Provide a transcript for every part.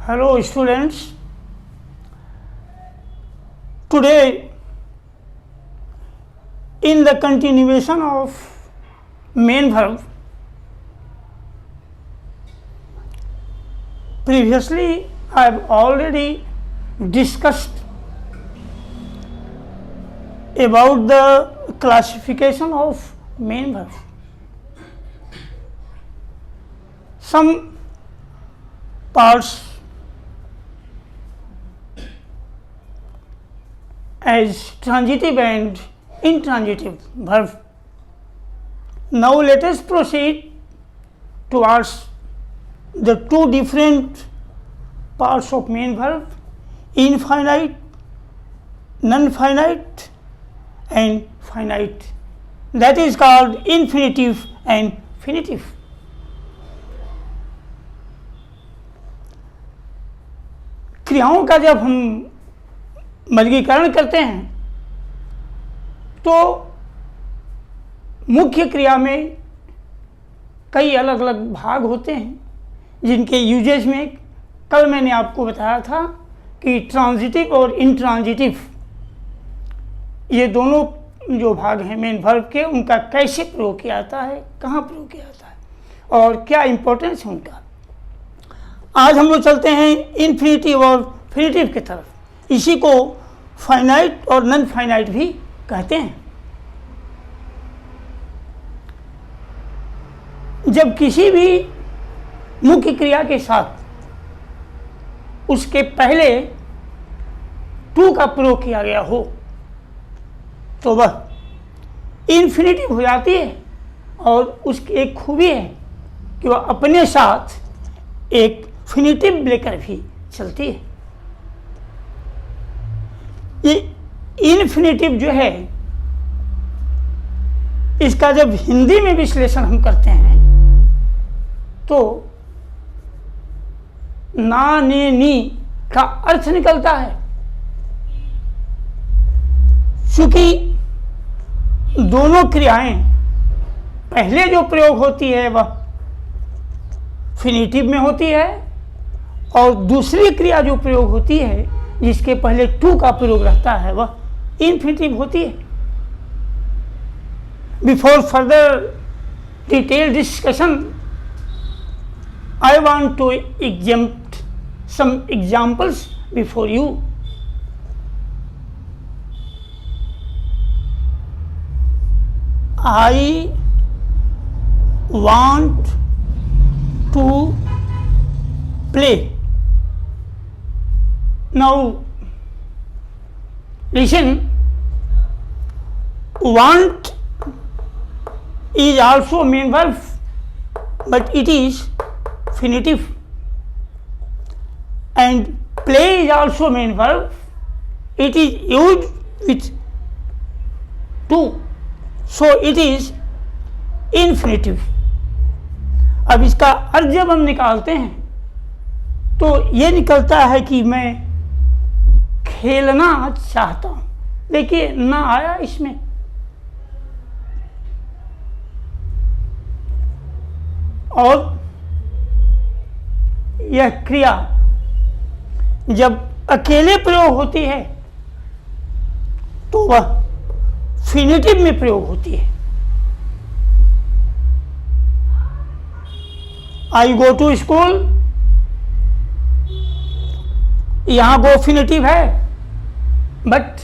Hello students, today in the continuation of main verb, previously I have already discussed about the classification of main verb. Some parts as transitive and intransitive verb. Now let us proceed towards the two different parts of main verb: infinite, non-finite and finite. That is called infinitive and finitive. क्रियाओं का जब हम वर्गीकरण करते हैं तो मुख्य क्रिया में कई अलग अलग भाग होते हैं जिनके यूजेज में कल मैंने आपको बताया था कि ट्रांजिटिव और इंट्रांजिटिव ये दोनों जो भाग हैं मेन वर्ब के, उनका कैसे प्रयोग किया जाता है, कहाँ प्रयोग किया जाता है और क्या इंपॉर्टेंस है उनका। आज हम लोग चलते हैं इन्फिनिटिव और फिनिटिव की तरफ। इसी को फाइनाइट और नॉन फाइनाइट भी कहते हैं। जब किसी भी मुख्य क्रिया के साथ उसके पहले टू का प्रयोग किया गया हो तो वह इन्फिनिटिव हो जाती है और उसकी एक खूबी है कि वह अपने साथ एक फिनिटिव लेकर भी चलती है। ये इन्फिनिटिव जो है, इसका जब हिंदी में विश्लेषण हम करते हैं तो ना ने नी का अर्थ निकलता है। चूंकि दोनों क्रियाएं पहले जो प्रयोग होती है वह फिनिटिव में होती है और दूसरी क्रिया जो प्रयोग होती है जिसके पहले टू का प्रयोग रहता है वह इन्फिनिटिव होती है। Before further detail discussion I want to exempt some examples before you. I want to play. Now listen, want is also main verb but it is finitive, and play is also main verb, it is used with to, so it is infinitive. अब इसका अर्थ जब हम निकालते हैं तो ये निकलता है कि मैं खेलना चाहता हूं। देखिए ना आया इसमें, और यह क्रिया जब अकेले प्रयोग होती है तो वह फिनिटिव में प्रयोग होती है। आई गो टू स्कूल, यहां गो फिनिटिव है, but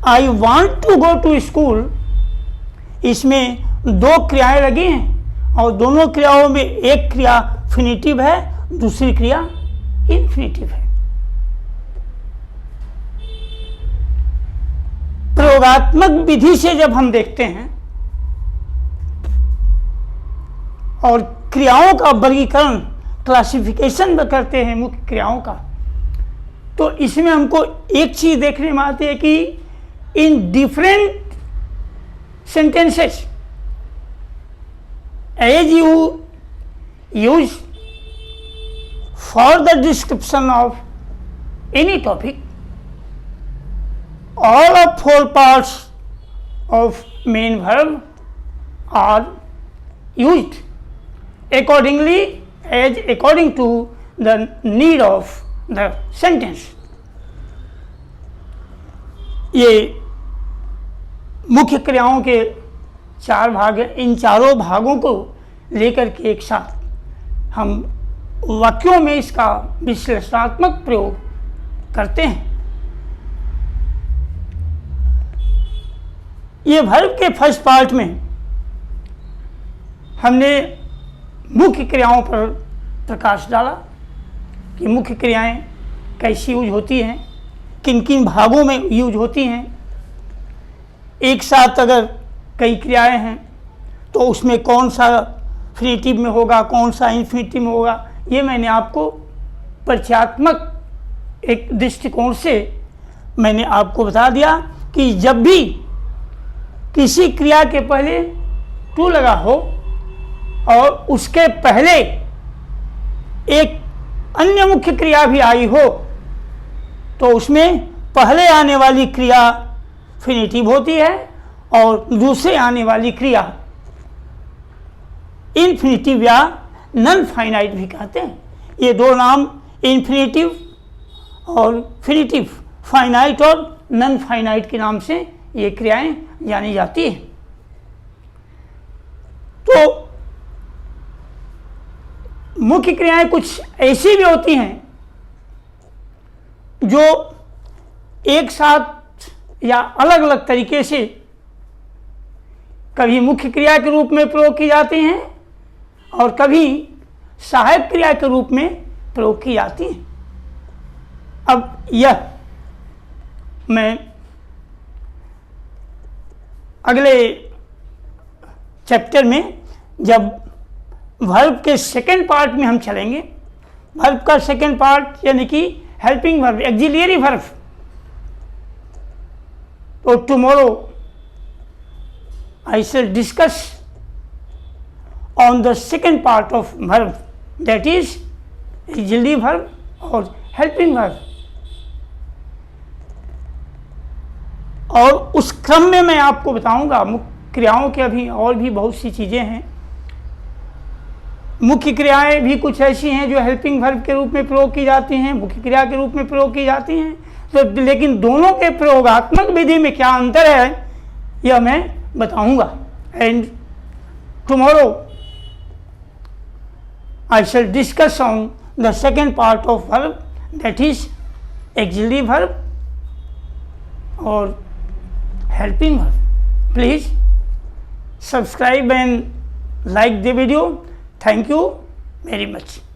I want to go to school इसमें दो क्रियाएं लगी हैं और दोनों क्रियाओं में एक क्रिया फिनिटिव है, दूसरी क्रिया इन्फिनिटिव है। प्रयोगात्मक विधि से जब हम देखते हैं और क्रियाओं का वर्गीकरण क्लासिफिकेशन करते हैं मुख्य क्रियाओं का, तो इसमें हमको एक चीज देखने में आती है कि in different sentences as you use for the description of any topic, all of four parts of main verb are used accordingly as according to the need of the sentence. ये मुख्य क्रियाओं के 4 भाग हैं। इन चारों भागों को लेकर के एक साथ हम वाक्यों में इसका विश्लेषणात्मक प्रयोग करते हैं। ये वर्ब के फर्स्ट पार्ट में हमने मुख्य क्रियाओं पर प्रकाश डाला कि मुख्य क्रियाएं कैसी यूज होती हैं, किन किन भागों में यूज होती हैं। एक साथ अगर कई क्रियाएं हैं तो उसमें कौन सा फ्रीटिव में होगा, कौन सा इन्फिनिटिव में होगा, ये मैंने आपको परिचयात्मक एक दृष्टिकोण से मैंने आपको बता दिया कि जब भी किसी क्रिया के पहले टू लगा हो और उसके पहले एक अन्य मुख्य क्रिया भी आई हो तो उसमें पहले आने वाली क्रिया फिनिटिव होती है और दूसरे आने वाली क्रिया इन्फिनिटिव या नॉन फाइनाइट भी कहते हैं। ये दो नाम इन्फिनिटिव और फिनिटिव, फाइनाइट और नॉन फाइनाइट के नाम से ये क्रियाएं जानी जाती है। तो मुख्य क्रियाएं कुछ ऐसी भी होती हैं जो एक साथ या अलग अलग तरीके से कभी मुख्य क्रिया के रूप में प्रयोग की जाती हैं और कभी सहायक क्रिया के रूप में प्रयोग की जाती हैं। अब यह मैं अगले चैप्टर में जब वर्ब के सेकेंड पार्ट में हम चलेंगे, वर्ब का सेकेंड पार्ट यानी कि हेल्पिंग वर्ब, एक्सिलियरी वर्ब, तो tomorrow I shall discuss on the second part of verb, that is auxiliary verb और helping verb। और उस क्रम में मैं आपको बताऊंगा मुख्य क्रियाओं के अभी और भी बहुत सी चीज़ें हैं। मुख्य क्रियाएं भी कुछ ऐसी हैं जो हेल्पिंग वर्ब के रूप में प्रयोग की जाती हैं, मुख्य क्रिया के रूप में प्रयोग की जाती हैं। तो लेकिन दोनों के प्रयोगात्मक विधि में क्या अंतर है यह मैं बताऊंगा। And tomorrow I shall discuss on the second part of verb, that is auxiliary verb or helping verb. Please subscribe and like the video. Thank you very much.